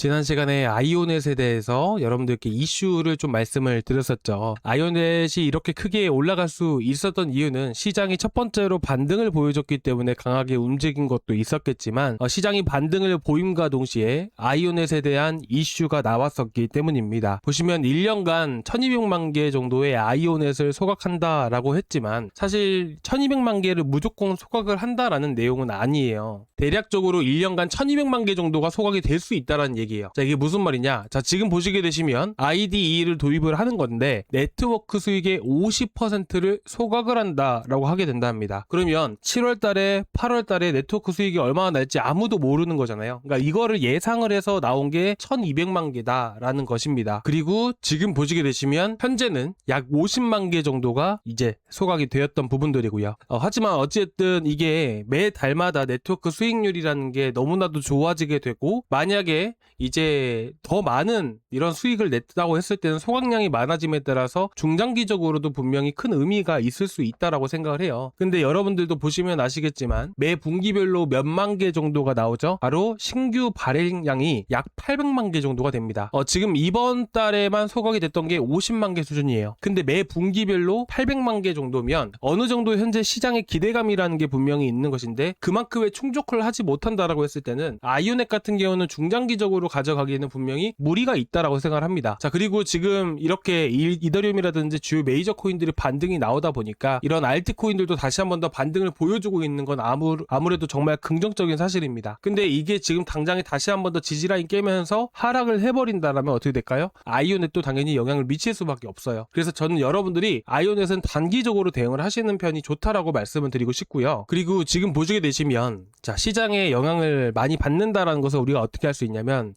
지난 시간에 아이오넷에 대해서 여러분들께 이슈를 좀 말씀을 드렸었죠. 아이오넷이 이렇게 크게 올라갈 수 있었던 이유는 시장이 첫 번째로 반등을 보여줬기 때문에 강하게 움직인 것도 있었겠지만 시장이 반등을 보임과 동시에 아이오넷에 대한 이슈가 나왔었기 때문입니다. 보시면 1년간 1200만 개 정도의 아이오넷을 소각한다라고 했지만 사실 1200만 개를 무조건 소각을 한다라는 내용은 아니에요. 대략적으로 1년간 1200만 개 정도가 소각이 될 수 있다는 얘기예요. 자, 이게 무슨 말이냐? 자, 지금 보시게 되시면 IDE를 도입을 하는 건데 네트워크 수익의 50%를 소각을 한다라고 하게 된답니다. 그러면 7월 달에 8월 달에 네트워크 수익이 얼마나 날지 아무도 모르는 거잖아요. 그러니까 이거를 예상을 해서 나온 게 1200만 개다라는 것입니다. 그리고 지금 보시게 되시면 현재는 약 50만 개 정도가 이제 소각이 되었던 부분들이고요. 하지만 어쨌든 이게 매 달마다 네트워크 수익률이라는 게 너무나도 좋아지게 되고 만약에 이제 더 많은 이런 수익을 냈다고 했을 때는 소각량이 많아짐에 따라서 중장기적으로도 분명히 큰 의미가 있을 수 있다라고 생각을 해요. 근데 여러분들도 보시면 아시겠지만 매 분기별로 몇만 개 정도가 나오죠. 바로 신규 발행량이 약 800만 개 정도가 됩니다. 지금 이번 달에만 소각이 됐던 게 50만 개 수준이에요. 근데 매 분기별로 800만 개 정도면 어느 정도 현재 시장의 기대감이라는 게 분명히 있는 것인데 그만큼의 충족을 하지 못한다라고 했을 때는 아이오넷 같은 경우는 중장기적으로 가져가기에는 분명히 무리가 있다라고 생각을 합니다. 자, 그리고 지금 이렇게 이더리움이라든지 주요 메이저 코인들이 반등이 나오다 보니까 이런 알트코인들도 다시 한 번 더 반등을 보여주고 있는 건 아무래도 정말 긍정적인 사실입니다. 근데 이게 지금 당장에 다시 한 번 더 지지라인 깨면서 하락을 해버린다라면 어떻게 될까요? 아이오넷도 당연히 영향을 미칠 수밖에 없어요. 그래서 저는 여러분들이 아이오넷은 단기적으로 대응을 하시는 편이 좋다라고 말씀을 드리고 싶고요. 그리고 지금 보시게 되시면 자, 시장에 영향을 많이 받는다라는 것을 우리가 어떻게 할 수 있냐면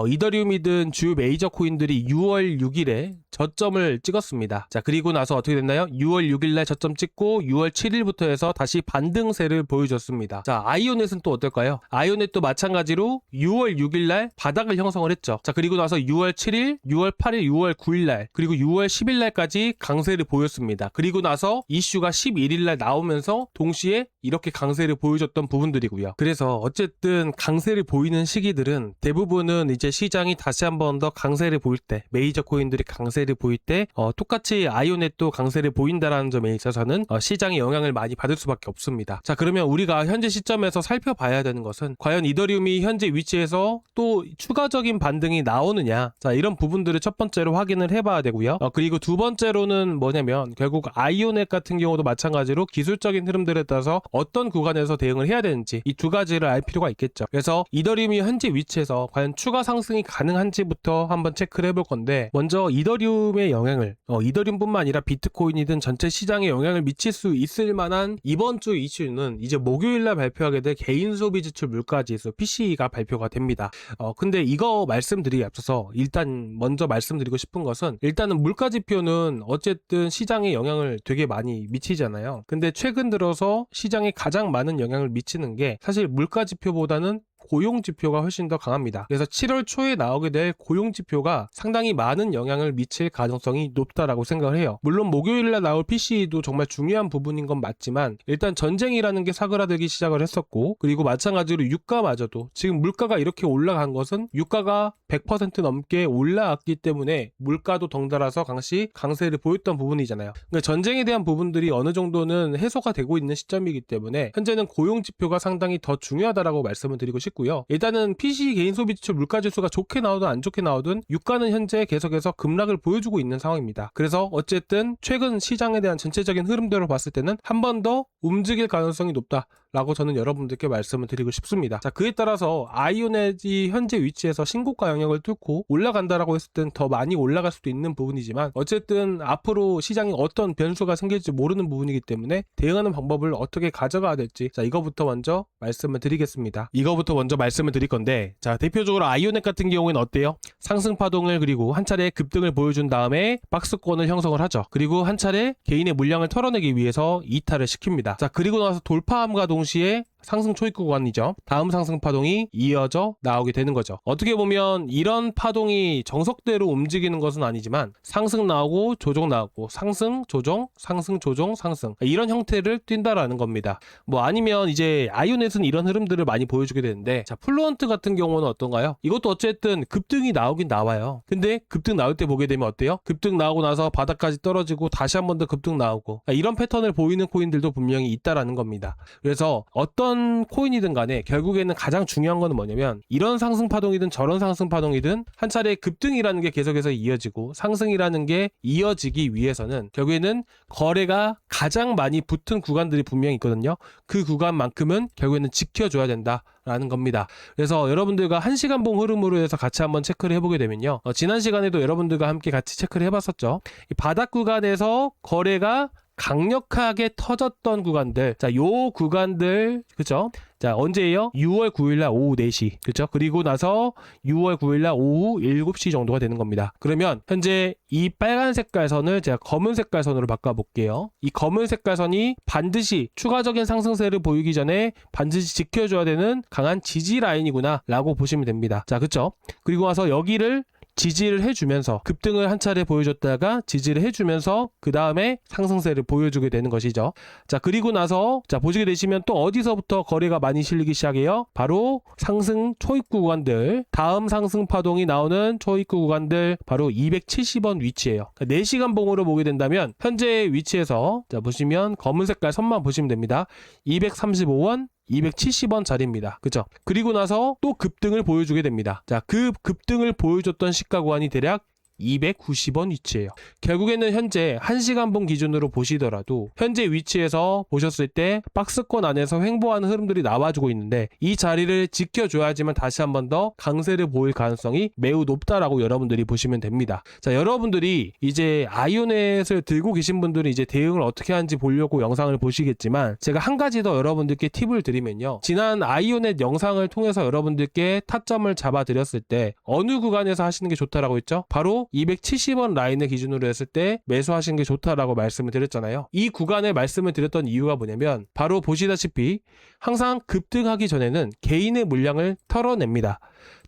이더리움이든 주요 메이저 코인들이 6월 6일에 저점을 찍었습니다. 자, 그리고 나서 어떻게 됐나요? 6월 6일날 저점 찍고 6월 7일부터 해서 다시 반등세를 보여줬습니다. 자, 아이오넷은 또 어떨까요? 아이오넷도 마찬가지로 6월 6일날 바닥을 형성을 했죠. 자, 그리고 나서 6월 7일, 6월 8일, 6월 9일날 그리고 6월 10일날까지 강세를 보였습니다. 그리고 나서 이슈가 11일날 나오면서 동시에 이렇게 강세를 보여줬던 부분들이고요. 그래서 어쨌든 강세를 보이는 시기들은 대부분은 이제 시장이 다시 한 번 더 강세를 보일 때, 메이저 코인들이 강세를 보일 때 똑같이 아이오넷도 강세를 보인다라는 점에 있어서는 시장에 영향을 많이 받을 수밖에 없습니다. 자, 그러면 우리가 현재 시점에서 살펴봐야 되는 것은 과연 이더리움이 현재 위치에서 또 추가적인 반등이 나오느냐, 자, 이런 부분들을 첫 번째로 확인을 해봐야 되고요. 그리고 두 번째로는 뭐냐면 결국 아이오넷 같은 경우도 마찬가지로 기술적인 흐름들에 따라서 어떤 구간에서 대응을 해야 되는지 이 두 가지를 알 필요가 있겠죠. 그래서 이더리움이 현재 위치에서 과연 추가 상승이 가능한지부터 한번 체크를 해볼 건데, 먼저 이더리움의 영향을 이더리움뿐만 아니라 비트코인이든 전체 시장에 영향을 미칠 수 있을 만한 이번 주 이슈는 이제 목요일날 발표하게 될 개인 소비 지출 물가지수 PCE가 발표가 됩니다. 근데 이거 말씀드리기 앞서서 일단 먼저 말씀드리고 싶은 것은 일단은 물가 지표는 어쨌든 시장에 영향을 되게 많이 미치잖아요. 근데 최근 들어서 시장에 가장 많은 영향을 미치는 게 사실 물가 지표보다는 고용 지표가 훨씬 더 강합니다. 그래서 7월 초에 나오게 될 고용 지표가 상당히 많은 영향을 미칠 가능성이 높다라고 생각을 해요. 물론 목요일날 나올 PCE도 정말 중요한 부분인 건 맞지만 일단 전쟁이라는 게 사그라들기 시작을 했었고, 그리고 마찬가지로 유가마저도 지금 물가가 이렇게 올라간 것은 유가가 100% 넘게 올라왔기 때문에 물가도 덩달아서 강세를 보였던 부분이잖아요. 그러니까 전쟁에 대한 부분들이 어느 정도는 해소가 되고 있는 시점이기 때문에 현재는 고용 지표가 상당히 더 중요하다라고 말씀을 드리고 싶고요. 일단은 PC 개인 소비 지출 물가 지수가 좋게 나오든 안 좋게 나오든 유가는 현재 계속해서 급락을 보여주고 있는 상황입니다. 그래서 어쨌든 최근 시장에 대한 전체적인 흐름대로 봤을 때는 한 번 더 움직일 가능성이 높다라고 저는 여러분들께 말씀을 드리고 싶습니다. 자, 그에 따라서 아이오넷이 현재 위치에서 신고가 영역을 뚫고 올라간다라고 했을 땐 더 많이 올라갈 수도 있는 부분이지만 어쨌든 앞으로 시장에 어떤 변수가 생길지 모르는 부분이기 때문에 대응하는 방법을 어떻게 가져가야 될지, 자, 이거부터 먼저 말씀을 드리겠습니다. 이거부터 먼저 말씀을 드릴 건데, 자, 대표적으로 아이오넷 같은 경우에는 어때요? 상승 파동을 그리고 한 차례 급등을 보여준 다음에 박스권을 형성을 하죠. 그리고 한 차례 개인의 물량을 털어내기 위해서 이탈을 시킵니다. 자, 그리고 나서 돌파함과 동시에 상승 초입 구간이죠. 다음 상승 파동이 이어져 나오게 되는 거죠. 어떻게 보면 이런 파동이 정석대로 움직이는 것은 아니지만 상승 나오고 조정 나오고 상승 조정 상승 조정 상승 이런 형태를 띈다라는 겁니다. 뭐 아니면 이제 아이오넷은 이런 흐름들을 많이 보여주게 되는데, 자 플루언트 같은 경우는 어떤가요? 이것도 어쨌든 급등이 나오긴 나와요. 근데 급등 나올 때 보게 되면 어때요? 급등 나오고 나서 바닥까지 떨어지고 다시 한 번 더 급등 나오고, 이런 패턴을 보이는 코인들도 분명히 있다라는 겁니다. 그래서 어떤 코인이든 간에 결국에는 가장 중요한 거는 뭐냐면, 이런 상승 파동이든 저런 상승 파동이든 한 차례 급등이라는 게 계속해서 이어지고 상승이라는 게 이어지기 위해서는 결국에는 거래가 가장 많이 붙은 구간들이 분명히 있거든요. 그 구간만큼은 결국에는 지켜줘야 된다라는 겁니다. 그래서 여러분들과 1시간 봉 흐름으로 해서 같이 한번 체크를 해보게 되면요, 지난 시간에도 여러분들과 함께 같이 체크를 해봤었죠. 이 바닥 구간에서 거래가 강력하게 터졌던 구간들, 자, 요 구간들, 그쵸? 자, 언제예요? 6월 9일날 오후 4시, 그쵸? 그리고 나서 6월 9일날 오후 7시 정도가 되는 겁니다. 그러면 현재 이 빨간 색깔 선을 제가 검은 색깔 선으로 바꿔볼게요. 이 검은 색깔 선이 반드시 추가적인 상승세를 보이기 전에 반드시 지켜줘야 되는 강한 지지 라인이구나 라고 보시면 됩니다. 자, 그쵸? 그리고 와서 여기를 지지를 해주면서 급등을 한 차례 보여줬다가 지지를 해주면서 그 다음에 상승세를 보여주게 되는 것이죠. 자, 그리고 나서 자 보시게 되시면 또 어디서부터 거래가 많이 실리기 시작해요? 바로 상승 초입구 구간들, 다음 상승 파동이 나오는 초입구 구간들, 바로 270원 위치예요. 4시간 봉으로 보게 된다면 현재 위치에서 자 보시면 검은 색깔 선만 보시면 됩니다. 235원 270원 자리입니다. 그죠? 그리고 나서 또 급등을 보여주게 됩니다. 자, 그 급등을 보여줬던 시가 구간이 대략 290원 위치예요. 결국에는 현재 1시간 봉 기준으로 보시더라도 현재 위치에서 보셨을 때 박스권 안에서 횡보하는 흐름들이 나와주고 있는데, 이 자리를 지켜줘야지만 다시 한 번 더 강세를 보일 가능성이 매우 높다라고 여러분들이 보시면 됩니다. 자, 여러분들이 이제 아이오넷을 들고 계신 분들은 이제 대응을 어떻게 하는지 보려고 영상을 보시겠지만, 제가 한 가지 더 여러분들께 팁을 드리면요, 지난 아이오넷 영상을 통해서 여러분들께 타점을 잡아 드렸을 때 어느 구간에서 하시는 게 좋다라고 했죠? 바로 270원 라인을 기준으로 했을 때 매수하시는 게 좋다라고 말씀을 드렸잖아요. 이 구간에 말씀을 드렸던 이유가 뭐냐면, 바로 보시다시피 항상 급등하기 전에는 개인의 물량을 털어냅니다.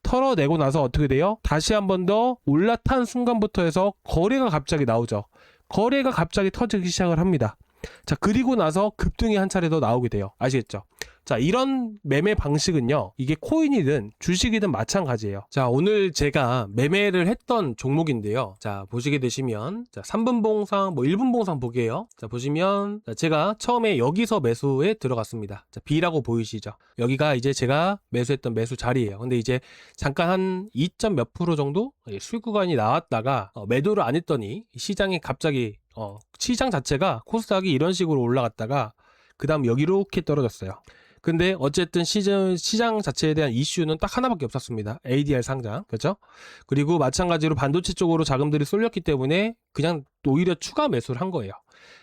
털어내고 나서 어떻게 돼요? 다시 한 번 더 올라탄 순간부터 해서 거래가 갑자기 나오죠. 거래가 갑자기 터지기 시작을 합니다. 자, 그리고 나서 급등이 한 차례 더 나오게 돼요. 아시겠죠? 자, 이런 매매 방식은요, 이게 코인이든 주식이든 마찬가지예요. 자, 오늘 제가 매매를 했던 종목인데요. 자, 보시게 되시면, 자, 3분 봉상, 1분 봉상 보게요. 자, 보시면, 자, 제가 처음에 여기서 매수에 들어갔습니다. 자, B라고 보이시죠? 여기가 이제 제가 매수했던 매수 자리예요. 근데 이제 잠깐 한 2점 몇 프로 정도 수익 구간이 나왔다가 매도를 안 했더니 시장이 갑자기 시장 자체가 코스닥이 이런 식으로 올라갔다가 그 다음 여기 이렇게 떨어졌어요. 근데 어쨌든 시장 자체에 대한 이슈는 딱 하나밖에 없었습니다. ADR 상장, 그렇죠? 그리고 마찬가지로 반도체 쪽으로 자금들이 쏠렸기 때문에 그냥 오히려 추가 매수를 한 거예요.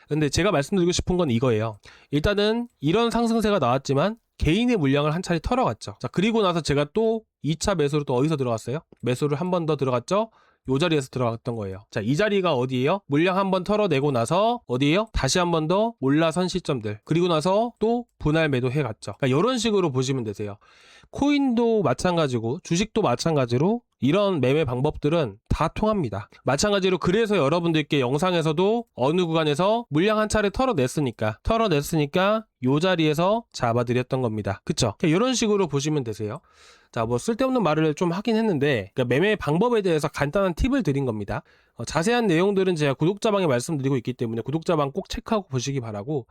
근데 제가 말씀드리고 싶은 건 이거예요. 일단은 이런 상승세가 나왔지만 개인의 물량을 한 차례 털어갔죠. 자, 그리고 나서 제가 또 2차 매수로 또 어디서 들어갔어요? 매수를 한 번 더 들어갔죠? 요 자리에서 들어갔던 거예요. 자, 이 자리가 어디예요? 물량 한번 털어내고 나서 어디예요? 다시 한 번 더 올라선 시점들, 그리고 나서 또 분할 매도 해갔죠. 그러니까 이런 식으로 보시면 되세요. 코인도 마찬가지고 주식도 마찬가지로 이런 매매 방법들은 다 통합니다. 마찬가지로 그래서 여러분들께 영상에서도 어느 구간에서 물량 한 차례 털어냈으니까 요 자리에서 잡아드렸던 겁니다. 그쵸? 이런 식으로 보시면 되세요. 자, 뭐 쓸데없는 말을 좀 하긴 했는데, 그러니까 매매 방법에 대해서 간단한 팁을 드린 겁니다. 자세한 내용들은 제가 구독자방에 말씀드리고 있기 때문에 구독자방 꼭 체크하고 보시기 바라고,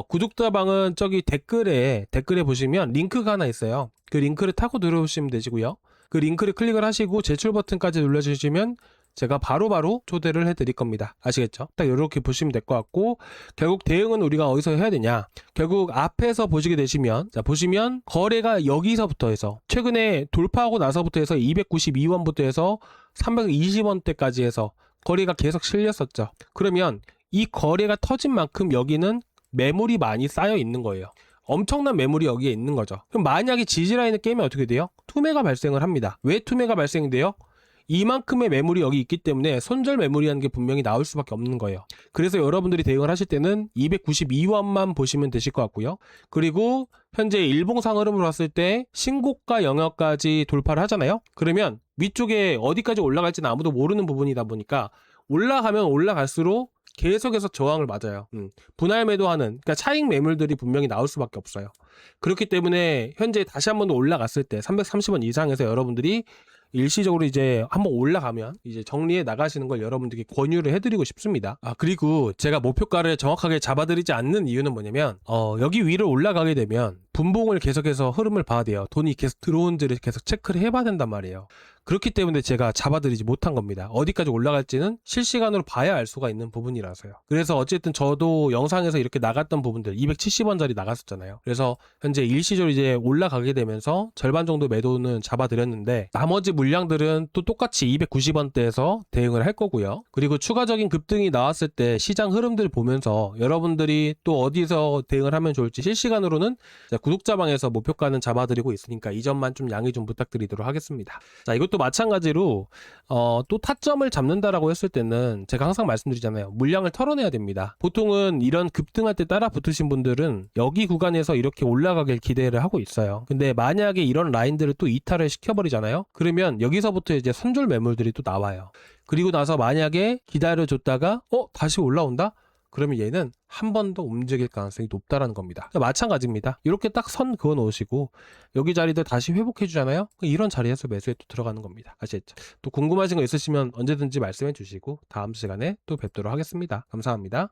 구독자방은 저기 댓글에 보시면 링크가 하나 있어요. 그 링크를 타고 들어오시면 되시고요. 그 링크를 클릭을 하시고 제출 버튼까지 눌러주시면 제가 바로바로 초대를 해드릴 겁니다. 아시겠죠? 딱 이렇게 보시면 될 것 같고, 결국 대응은 우리가 어디서 해야 되냐? 결국 앞에서 보시게 되시면, 자, 보시면 거래가 여기서부터 해서 최근에 돌파하고 나서부터 해서 292원부터 해서 320원대까지 해서 거래가 계속 실렸었죠. 그러면 이 거래가 터진 만큼 여기는 매물이 많이 쌓여 있는 거예요. 엄청난 매물이 여기에 있는 거죠. 그럼 만약에 지지라인을 깨면 어떻게 돼요? 투매가 발생을 합니다. 왜 투매가 발생돼요? 이만큼의 매물이 여기 있기 때문에 손절 매물이라는 게 분명히 나올 수밖에 없는 거예요. 그래서 여러분들이 대응을 하실 때는 292원만 보시면 되실 것 같고요. 그리고 현재 일봉상 흐름으로 봤을 때 신고가 영역까지 돌파를 하잖아요. 그러면 위쪽에 어디까지 올라갈지는 아무도 모르는 부분이다 보니까 올라가면 올라갈수록 계속해서 저항을 맞아요. 분할 매도하는, 그러니까 차익 매물들이 분명히 나올 수밖에 없어요. 그렇기 때문에 현재 다시 한 번 더 올라갔을 때 330원 이상에서 여러분들이 일시적으로 이제 한번 올라가면 이제 정리해 나가시는 걸 여러분들께 권유를 해드리고 싶습니다. 그리고 제가 목표가를 정확하게 잡아드리지 않는 이유는 뭐냐면 여기 위로 올라가게 되면 분봉을 계속해서 흐름을 봐야 돼요. 돈이 계속 들어온지를 계속 체크를 해봐야 된단 말이에요. 그렇기 때문에 제가 잡아드리지 못한 겁니다. 어디까지 올라갈지는 실시간으로 봐야 알 수가 있는 부분이라서요. 그래서 어쨌든 저도 영상에서 이렇게 나갔던 부분들 270원짜리 나갔었잖아요. 그래서 현재 일시적으로 이제 올라가게 되면서 절반 정도 매도는 잡아드렸는데 나머지 물량들은 또 똑같이 290원대에서 대응을 할 거고요. 그리고 추가적인 급등이 나왔을 때 시장 흐름들 보면서 여러분들이 또 어디서 대응을 하면 좋을지 실시간으로는 구독자방에서 목표가는 잡아드리고 있으니까 이 점만 좀 양해 좀 부탁드리도록 하겠습니다. 자, 이것도 마찬가지로 또 타점을 잡는다라고 했을 때는 제가 항상 말씀드리잖아요. 물량을 털어내야 됩니다. 보통은 이런 급등할 때 따라 붙으신 분들은 여기 구간에서 이렇게 올라가길 기대를 하고 있어요. 근데 만약에 이런 라인들을 또 이탈을 시켜버리잖아요. 그러면 여기서부터 이제 선줄 매물들이 또 나와요. 그리고 나서 만약에 기다려줬다가 다시 올라온다? 그러면 얘는 한 번 더 움직일 가능성이 높다라는 겁니다. 마찬가지입니다. 이렇게 딱 선 그어 놓으시고 여기 자리들 다시 회복해 주잖아요. 이런 자리에서 매수에 또 들어가는 겁니다. 아시겠죠? 또 궁금하신 거 있으시면 언제든지 말씀해 주시고 다음 시간에 또 뵙도록 하겠습니다. 감사합니다.